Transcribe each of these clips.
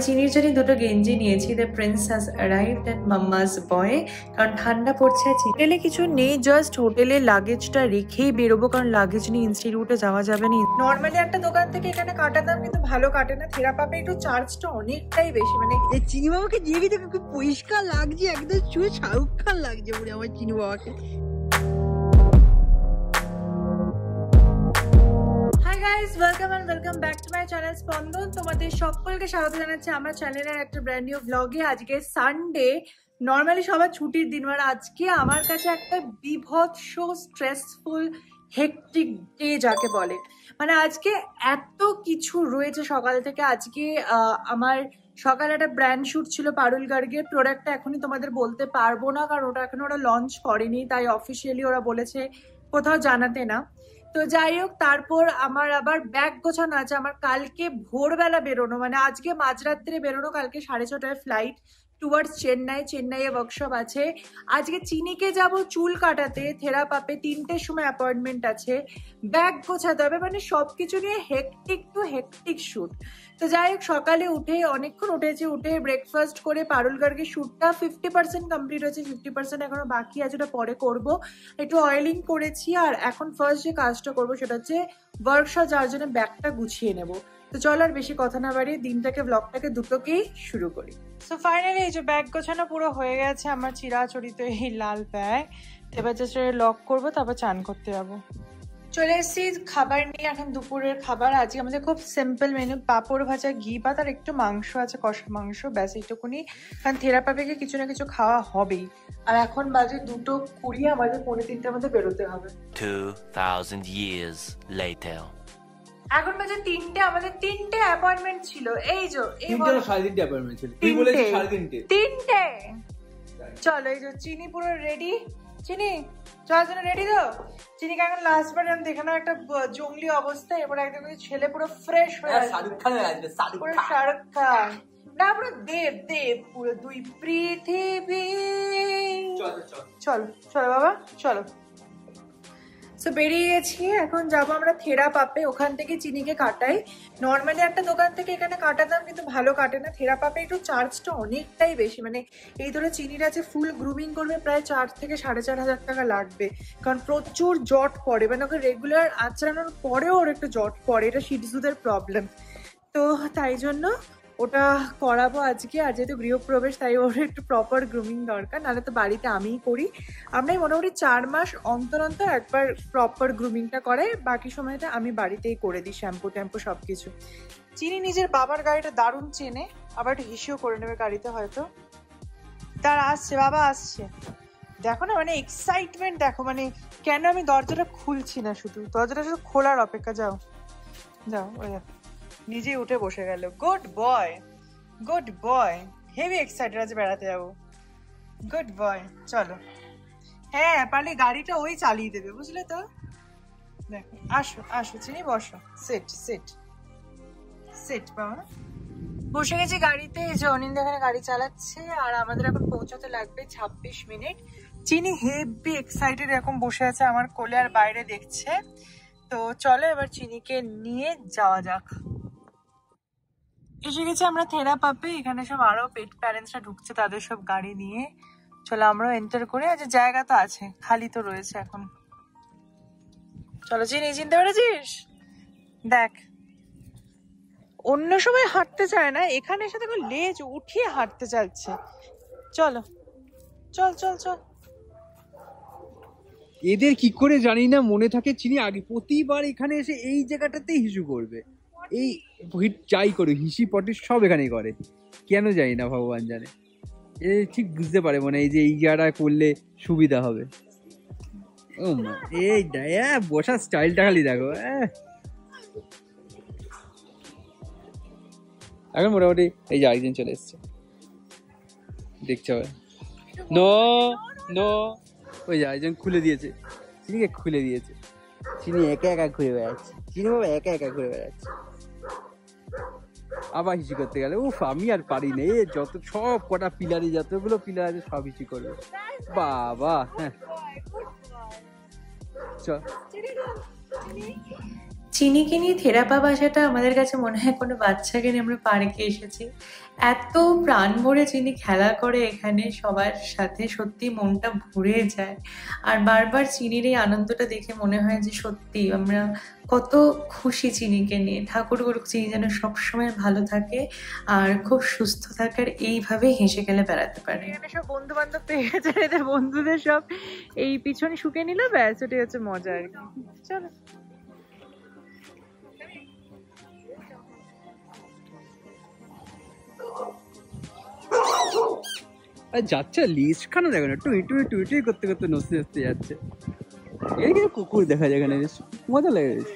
চিনির জন্য দুটো গেঞ্জি নিয়েছি। The prince has arrived at Mamma's Boy, কারণ ঠান্ডা পড়ছে। হোটেলে কিছু নেই, জাস্ট হোটেলে লাগেজটা রেখেই বেরোবো, কারণ লাগেজ নিয়ে ইনস্টিটিউটে যাওয়া যাবে না। নর্মালি একটা দোকান থেকে এখানে কাটাতাম, কিন্তু ভালো কাটে না। থেরাপাপে একটু চার্জটা অনেকটাই বেশি। মানে এই চিনি বাবাকে দিয়ে দেখো খুব পরিষ্কার লাগছে, একদম চুয়ে শাহরুখ খান লাগছে বলে আমার চিনি বাবাকে। Welcome back to my channel স্পন্দন। তোমাদের সকলকে স্বাগত জানাচ্ছি আমার চ্যানেলের একটা ব্র্যান্ড নিউ ব্লগে। আজকে সানডে, নর্মালি সবার ছুটির দিন, আর আজকে আমার কাছে একটা বিভৎস স্ট্রেসফুল হেক্টিক ডে যাকে বলে। মানে আজকে এত কিছু রয়েছে সকাল থেকে। আজকে আমার সকালে একটা ব্র্যান্ড শ্যুট ছিল পারুল গার্গের। প্রোডাক্টটা এখনই তোমাদের বলতে পারবো না, কারণ ওটা এখন ওরা লঞ্চ করেনি, তাই অফিসিয়ালি ওরা বলেছে কোথাও জানাতে না। তো যাই হোক, তারপর আমার আবার ব্যাগ গোছানো আছে। আমার কালকে ভোরবেলা বেরোনো, মানে আজকে মাঝরাত্রে বেরোনো, কালকে 6:30টায় ফ্লাইট টুয়ার্ডস চেন্নাইয়ে ওয়ার্কশপ আছে। আজকে চিনিকে যাব চুল কাটাতে, থেরাপাপে 3টের সময় অ্যাপয়েন্টমেন্ট আছে। ব্যাগ গোছাতে হবে, মানে সবকিছু নিয়ে হেক্টিক টু হেক্টিক শ্যুট। তো যাই হোক, সকালে উঠে অনেকক্ষণ উঠে ব্রেকফাস্ট করে পারুল গার্গের শ্যুটটা 50% কমপ্লিট হয়েছে, 50% এখনো বাকি আছে, ওটা পরে করবো। একটু অয়েলিং করেছি, আর এখন ফার্স্ট যে কাজটা করবো সেটা হচ্ছে ওয়ার্কশপ যাওয়ার জন্য ব্যাগটা গুছিয়ে নেবো। তো চল আর বেশি কথা না বাড়িয়ে দিনটাকে ব্লগটাকে দুটোকেই শুরু করি। সো ফাইনালি এই যে ব্যাগ গোছানো পুরো হয়ে গেছে আমার, চিরাচরিত এই লাল ব্যাগ। এবার জাস্ট লক করবো, তারপর চান করতে যাবো। চলে এসেছি খাবার নিয়ে। এখন দুপুরের খাবার আজকে আমাদের খুব সিম্পল মেনু, পাঁপড় ভাজা, ঘি ভাত, আর একটু মাংস আছে, কষা মাংস, ব্যাস এইটুকুনি। কারণ থেরাপাপিকে কিছু না কিছু খাওয়া হবেই। আর এখন বাজে 2:20, আমাদের 2:45টার মধ্যে বেরোতে হবে। 2000 years later. এখন বাজে 3টে, আমাদের 3টে অ্যাপয়েন্টমেন্ট ছিল। এই যে 3:30 অ্যাপয়েন্টমেন্ট ছিল, তুই বলেছিস 3:30। 3টে। চলো, এই যে চিনি পুরো রেডি। চিনি চল, জন্য রেডি তো? চিনিকে এখন লাস্ট বার আমি দেখানো একটা জঙ্গলি অবস্থা। এবার একদম ছেলে পুরো ফ্রেশ হয়ে আছে, শাহরুখ খানের আসবে, পুরো শাহরুখ খান না, পুরো দেব পুরো দুই পৃথিবী। চলো চলো বাবা, চলো। সো বেরিয়ে গেছি, এখন যাবো আমরা থেরাপাপে। ওখান থেকে চিনিকে কাটাই। নর্মালি একটা দোকান থেকে এখানে কাটাতাম, কিন্তু ভালো কাটে না। থেরাপাপে একটু চার্জটা অনেকটাই বেশি। মানে এই ধরে চিনির আছে, ফুল গ্রুমিং করবে প্রায় 4 থেকে 4,500 টাকা লাগবে, কারণ প্রচুর জট পড়ে। মানে ওকে রেগুলার আঁচড়ানোর পরেও ওর একটু জট পড়ে, এটা শিটজুদের প্রবলেম। তো তাই জন্য ওটা করাবো আজকে। আর যেহেতু গৃহপ্রবেশ, তাই ওর একটু প্রপার গ্রুমিং দরকার, নাহলে তো বাড়িতে আমিই করি। আমরাই মোটামুটি 4 মাস অন্তর অন্তর একবার প্রপার গ্রুমিংটা করাই, বাকি সময়টা আমি বাড়িতেই করে দিই, শ্যাম্পু ট্যাম্পু সব কিছু। চিনি নিজের বাবার গাড়িটা দারুণ চেনে, আবার একটু হিসেও করে নেবে গাড়িতে হয়তো। তার আসছে, বাবা আসছে, দেখো না, মানে এক্সাইটমেন্ট দেখো। মানে কেন আমি দরজাটা খুলছি না, শুধু দরজাটা শুধু খোলার অপেক্ষা। যাও যাও, ওই দেখো নিজেই উঠে বসে গেল। Good boy, good boy. Heavy excited আছে, বেড়াতে যাবো। গুড বয়, চলো। হ্যাঁ, পারলে গাড়িটা ওই চালিয়ে দেবে, বুঝলে তো? দেখো, আসো আসো চিনি, বসো। সিট সিট সিট বাবা। বসে গেছি গাড়িতে। এই যে অনিন্দ এখানে গাড়ি চালাচ্ছে, আর আমাদের এখন পৌঁছাতে লাগবে 26 মিনিট। চিনি হেভি এক্সাইটেড, এরকম বসে আছে আমার কোলে আর বাইরে দেখছে। তো চলো এবার চিনিকে নিয়ে যাওয়া যাক। এসে গেছি আমরা থেরাপাপে। এখানে সব আরো পেট প্যারেন্টসরা ঢুকছে, তাদের সব গাড়ি নিয়ে। চলো আমরাও এন্টার করে। আচ্ছা, জায়গা তো আছে, খালি তো রয়েছে এখন। চলো চিনি, চিনতে পেরেছিস? দেখ, অন্য সময় হাঁটতে চায় না, এখানে এসে দেখো লেজ উঠিয়ে হাঁটতে চাচ্ছে। চলো, চল চল চল। এদের কি করে জানি না মনে থাকে, চিনি আগে প্রতিবার এখানে এসে এই জায়গাটাতেই হিসু করবে। এই যাই করে হিসি পটি সব এখানেই করে, কেন জানি না, ভগবান জানে। এ ঠিক বুঝতে পারে মনে এই যে এই জায়গাটা করলে সুবিধা হবে। ও মা, এই বসার স্টাইলটা খালি দেখো। এখন মোটামুটি এই যে আরেকজন চলে এসছে, দেখতে হবে। নো নো, ওই যে আরেকজন খুলে দিয়েছে, চিনিকে খুলে দিয়েছে। চিনি একা একা ঘুরে বেড়াচ্ছে, চিনি বাবা একা একা ঘুরে বেড়াচ্ছে। আবার হিসি করতে গেলে উফ, আমি আর পারি না। এ যত সব কটা পিলারে, যতগুলো পিলার আছে সব হিসি করবে বাবা। হ্যাঁ চল। চিনিকে নিয়ে থেরাপা বাসাটা আমাদের কাছে মনে হয় কোনো বাচ্চাকে নিয়ে আমরা পার্কে এসেছি। এত প্রাণ ভরে চিনি খেলা করে এখানে সবার সাথে, সত্যি মনটা ভরে যায়। আর বারবার চিনির এই আনন্দটা দেখে মনে হয় যে সত্যি আমরা কত খুশি চিনিকে নিয়ে। ঠাকুর করুক চিনি যেন সবসময় ভালো থাকে আর খুব সুস্থ থাকে আর এইভাবে হেসে খেলে বেড়াতে পারে। এখানে সব বন্ধু বান্ধব পেয়ে গেছে, এদের বন্ধুদের সব এই পিছনে শুকে নিল, ব্যাস ওটাই হচ্ছে মজা আর কি। চলো আর যাচ্ছে লিস্ট খানা দেখো না, টুই টুই টুই টুই করতে করতে নসতে নসতে যাচ্ছে। এখানে কুকুর দেখা যায়, এখানে বেশ মজা লাগে বেশ।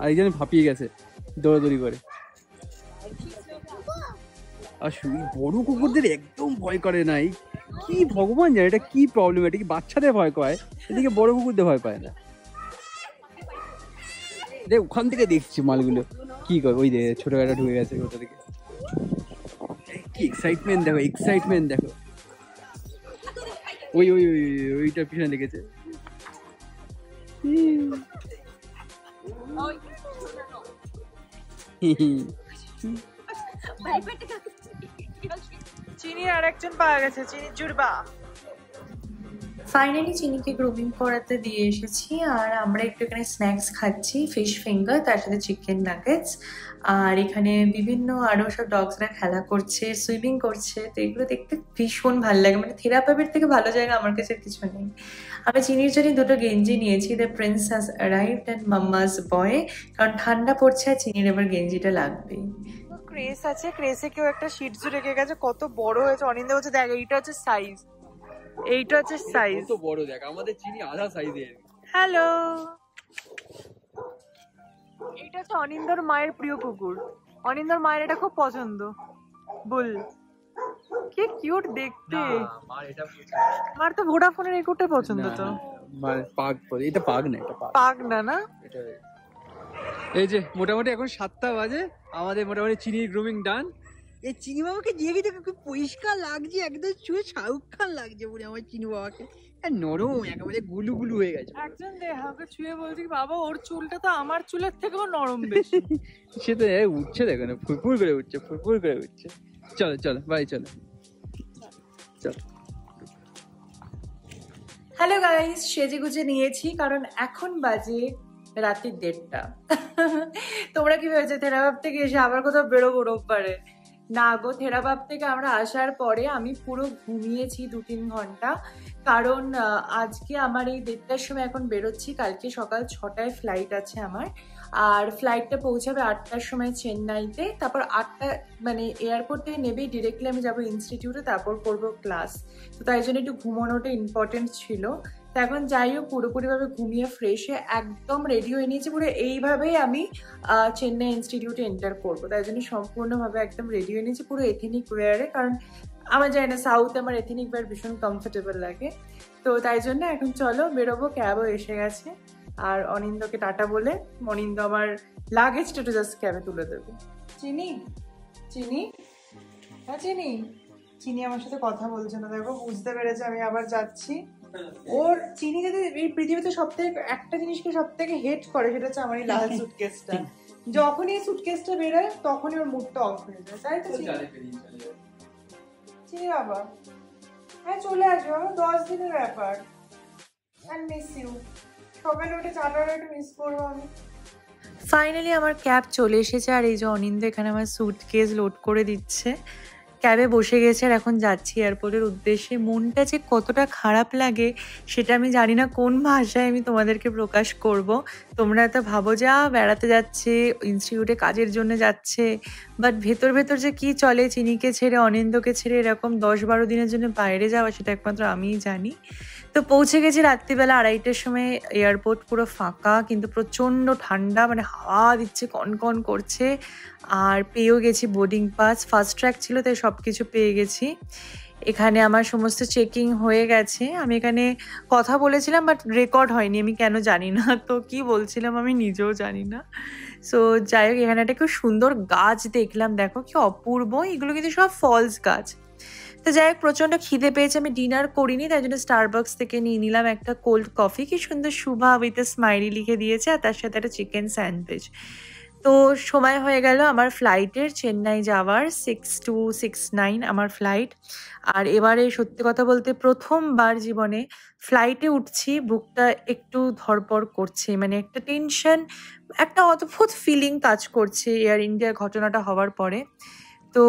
আর একজন ভাপিয়ে গেছে দৌড়াদৌড়ি করে। আর শুধু বড় কুকুরদের একদম ভয় করে নাই, কি ভগবান জানে এটা কি প্রবলেম। এটা কি বাচ্চাদের ভয় পায়, এদিকে বড় কুকুরদের ভয় পায় না। দেখ ওখান থেকে দেখছি মালগুলো কি করে, ওই যে ছোট গাড়িটা ঢুকে গেছে ওটা থেকে। কি এক্সাইটমেন্ট দেখো, এক্সাইটমেন্ট দেখো। ওই ওই ওই ওইটা পিছনে লেগেছে। চিনির আর একজন পাওয়া গেছে, চিনির জুড়বা। ফাইনালি চিনিকে গ্রুমিং করাতে দিয়ে এসেছি আর আমরা একটু এখানে স্ন্যাক্স খাচ্ছি, ফিশ ফিঙ্গার, তার সাথে চিকেন নাগেটস। আর এখানে বিভিন্ন আরও সব ডগসরা খেলা করছে, সুইমিং করছে। তো এগুলো দেখতে ভীষণ ভালো লাগে, মানে থেরাপির থেকে ভালো জায়গা আমার কাছে কিছু নেই। আমি চিনির জন্য দুটো গেঞ্জি নিয়েছি, the prince has arrived and Mamma's Boy, কারণ ঠান্ডা পড়ছে আর চিনির এবার গেঞ্জিটা লাগবেই। ক্রেস আছে, ক্রেসে কেউ একটা শিটজু রেখে গেছে, কত বড় হয়েছে। অনিন্দা বলছে দেখ এইটা হচ্ছে সাইজ, এইটা হচ্ছে সাইজ। কত বড় দেখ, আমাদের চিনি আধা সাইজের। হ্যালো, এইটা হচ্ছে অনিন্দর মায়ের প্রিয় কুকুর। অনিন্দর মায়ের এটা খুব পছন্দ। বল কি কিউট দেখতে। আমার তো ভোডাফোনের এই কুকুরটাই পছন্দ। তো মানে পাগ, এটা পাগ না, এটা পাগ না না। এই যে মোটামুটি এখন 7টা বাজে, আমাদের মোটামুটি চিনির গ্রুমিং ডান। এই চিনি বাবাকে দেখে দেখে খুব পরিষ্কার লাগছে, একদম চুয়ে শাহরুখ খান লাগছে পুরো আমার চিনি বাবাকে। নরম একেবারে গুলু গুলু হয়ে গেছে। একজন দেহাকে ছুঁয়ে বলছি বাবা ওর চুলটা তো আমার চুলের থেকেও নরম বেশি। সে তো উঠছে দেখো না, ফুরফুর করে উঠছে, ফুরফুর করে উঠছে। চলো চলো বাই, চলো চলো। হ্যালো গাইস, সেজে গুজে নিয়েছি কারণ এখন বাজে রাতের 1:30। তোমরা কি ভেবেছো থেরাবাব থেকে এসে আবার কোথাও বেরোবো রোববারে? না গো, থেরাবাব থেকে আমরা আসার পরে আমি পুরো ঘুমিয়েছি 2-3 ঘন্টা, কারণ আজকে আমার এই 1:30টার সময় এখন বেরোচ্ছি, কালকে সকাল 6টায় ফ্লাইট আছে আমার। আর ফ্লাইটটা পৌঁছাবে 8টার সময় চেন্নাইতে, তারপর 8টা মানে এয়ারপোর্ট থেকে নেবেই ডিরেক্টলি আমি যাবো ইনস্টিটিউটে, তারপর করবো ক্লাস। তো তাই জন্য একটু ঘুমানোটা ইম্পর্টেন্ট ছিল। তো এখন যাই হোক, পুরোপুরিভাবে ঘুমিয়ে ফ্রেশ হয়ে একদম রেডি হয়ে নিয়েছি, পুরো এইভাবেই আমি চেন্নাই ইনস্টিটিউটে এন্টার করবো। তাই জন্য সম্পূর্ণভাবে একদম রেডি হয়ে নিয়েছি পুরো এথেনিক ওয়্যারে, কারণ আমার জানি না সাউথে আমার এথেনিক ওয়্যার ভীষণ কমফোর্টেবল লাগে। তো তাই জন্য এখন চলো বেরোবো, ক্যাবও এসে গেছে। আর অনিন্দকে টাটা বলে অনিন্দ আমার লাগেজটা একটু জাস্ট ক্যাবে তুলে দেবে। চিনি চিনি হ্যাঁ চিনি, চিনি আমার সাথে কথা বলছে না, দেখো বুঝতে পেরেছে আমি আবার যাচ্ছি। ওর চিনি যদি এই পৃথিবীতে একটা জিনিসকে সব থেকে হেট করে, সেটা হচ্ছে আমার এই লাল সুটকেসটা। যখনই এই সুটকেসটা বেরোয় তখনই ওর মুডটা অফ হয়ে যায়, তাই তো চিনি বাবা? হ্যাঁ চলে আসবে বাবা, 10 দিনের ব্যাপার। I miss you. সকালে উঠে চাটা একটু মিস করবো আমি। ফাইনালি আমার ক্যাব চলে এসেছে আর এই যে অনিন্দ এখানে আমার সুটকেস লোড করে দিচ্ছে। ক্যাবে বসে গেছে আর এখন যাচ্ছি এয়ারপোর্টের উদ্দেশ্যে। মনটা যে কতটা খারাপ লাগে সেটা আমি জানি না কোন ভাষায় আমি তোমাদেরকে প্রকাশ করব। তোমরা তো ভাবো যা বেড়াতে যাচ্ছে, ইনস্টিটিউটে কাজের জন্য যাচ্ছে, বাট ভেতর ভেতর যে কি চলে চিনিকে ছেড়ে অনিন্দকে ছেড়ে এরকম 10-12 দিনের জন্য বাইরে যাওয়া, সেটা একমাত্র আমিই জানি। তো পৌঁছে গেছি রাত্রিবেলা 2:30টার সময়, এয়ারপোর্ট পুরো ফাঁকা, কিন্তু প্রচণ্ড ঠান্ডা, মানে হাওয়া দিচ্ছে, কনকন করছে। আর পেয়েও গেছি বোর্ডিং পাস, ফাস্ট ট্র্যাক ছিল তাই সব কিছু পেয়ে গেছি। এখানে আমার সমস্ত চেকিং হয়ে গেছে। আমি এখানে কথা বলেছিলাম বাট রেকর্ড হয়নি, আমি কেন জানি না। তো কি বলছিলাম আমি নিজেও জানি না। সো যাই হোক, এখানে একটা খুব সুন্দর গাছ দেখলাম, দেখো কি অপূর্ব। এগুলো কিন্তু সব ফলস গাছ, তো যাই হোক প্রচণ্ড খিদে পেয়েছে, আমি ডিনার করিনি, তাই জন্য স্টারবাকস থেকে নিয়ে নিলাম একটা কোল্ড কফি। কি সুন্দর শুভা উইথ স্মাইলি লিখে দিয়েছে, আর তার সাথে একটা চিকেন স্যান্ডউইচ। তো সময় হয়ে গেল আমার ফ্লাইটের, চেন্নাই যাওয়ার 6:09 আমার ফ্লাইট। আর এবারে সত্যি কথা বলতে প্রথমবার জীবনে ফ্লাইটে উঠছি, বুকটা একটু ধড়পড় করছে, মানে একটা টেনশন, একটা অদ্ভুত ফিলিং কাজ করছে এয়ার ইন্ডিয়ার ঘটনাটা হওয়ার পরে। তো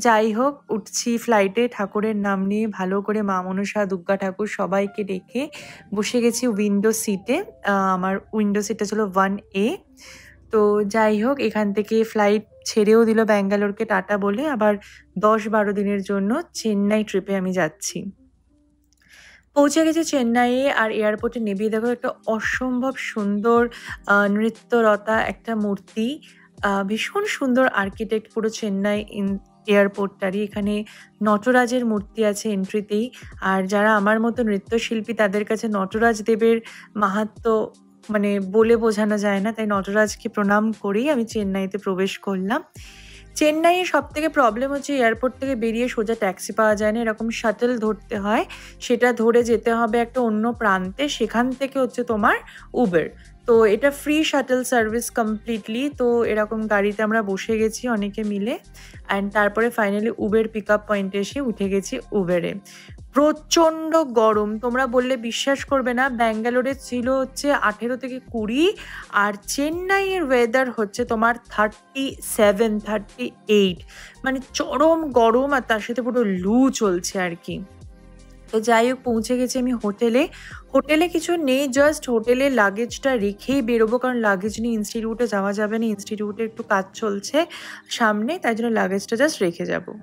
যাই হোক উঠছি ফ্লাইটে, ঠাকুরের নাম নিয়ে ভালো করে মা মনসা, দুর্গা ঠাকুর সবাইকে ডেকে বসে গেছি উইন্ডো সিটে। আমার উইন্ডো সিটটা ছিল 1A। তো যাই হোক এখান থেকে ফ্লাইট ছেড়েও দিল ব্যাঙ্গালোরকে টাটা বলে, আবার 10-12 দিনের জন্য চেন্নাই ট্রিপে আমি যাচ্ছি। পৌঁছে গেছি চেন্নাইয়ে, আর এয়ারপোর্টে নেমে দেখো একটা অসম্ভব সুন্দর নৃত্যরতা একটা মূর্তি, ভীষণ সুন্দর আর্কিটেক্ট পুরো চেন্নাই এয়ারপোর্টটারই। এখানে নটরাজের মূর্তি আছে এন্ট্রিতেই, আর যারা আমার মতো নৃত্যশিল্পী তাদের কাছে নটরাজ দেবের মাহাত্ম্য মানে বলে বোঝানো যায় না, তাই নটরাজকে প্রণাম করেই আমি চেন্নাইতে প্রবেশ করলাম। চেন্নাইয়ে সব থেকে প্রবলেম হচ্ছে এয়ারপোর্ট থেকে বেরিয়ে সোজা ট্যাক্সি পাওয়া যায় না, এরকম শাটল ধরতে হয়, সেটা ধরে যেতে হবে একটা অন্য প্রান্তে, সেখান থেকে হচ্ছে তোমার উবের। তো এটা ফ্রি শাটল সার্ভিস কমপ্লিটলি। তো এরকম গাড়িতে আমরা বসে গেছি অনেকে মিলে, অ্যান্ড তারপরে ফাইনালি উবের পিক আপ পয়েন্টে এসে উঠে গেছি উবেরে। প্রচণ্ড গরম, তোমরা বললে বিশ্বাস করবে না, ব্যাঙ্গালোরে ছিল হচ্ছে 18 থেকে 20, আর চেন্নাইয়ের ওয়েদার হচ্ছে তোমার 37-38, মানে চরম গরম, আর তার সাথে পুরো লু চলছে আর কি। তো যাই হোক পৌঁছে গেছি আমি হোটেলে। হোটেলে কিছু নেই, জাস্ট হোটেলে লাগেজটা রেখেই বেরোবো, কারণ লাগেজ নিয়ে ইনস্টিটিউটে যাওয়া যাবে না, ইনস্টিটিউটে একটু কাজ চলছে সামনে, তাই জন্য লাগেজটা জাস্ট রেখে যাবো।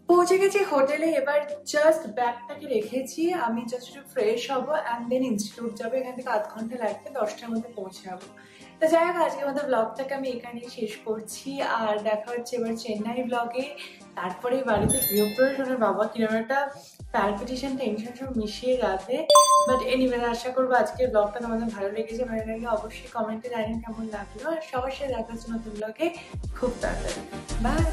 পৌঁছে গেছি হোটেলে, এবার জাস্ট ব্যাগটাকে রেখেছি, আমি জাস্ট একটু ফ্রেশ হবো অ্যান্ড দেন ইনস্টিটিউট যাবো। এখান থেকে 1/2 ঘন্টা লাগবে, 10টার মধ্যে পৌঁছে যাবো। তো যাই হোক আজকে আমাদের ব্লগটাকে আমি এখানেই শেষ করছি, আর দেখা হচ্ছে এবার চেন্নাই ব্লগে। তারপরে বাড়িতে গৃহপ্রবেশ, ওনার বাবা কিরকম একটা প্যালপিটেশন, টেনশন সব মিশিয়ে যাবে। বাট এনিওয়ে আশা করবো আজকের ব্লগটা তোমাদের ভালো লেগেছে। ভালো লাগলে অবশ্যই কমেন্টে জানিয়ে কেমন লাগলো, আর সবার সাথে দেখা হচ্ছে নতুন ব্লগে খুব তাড়াতাড়ি। বাই।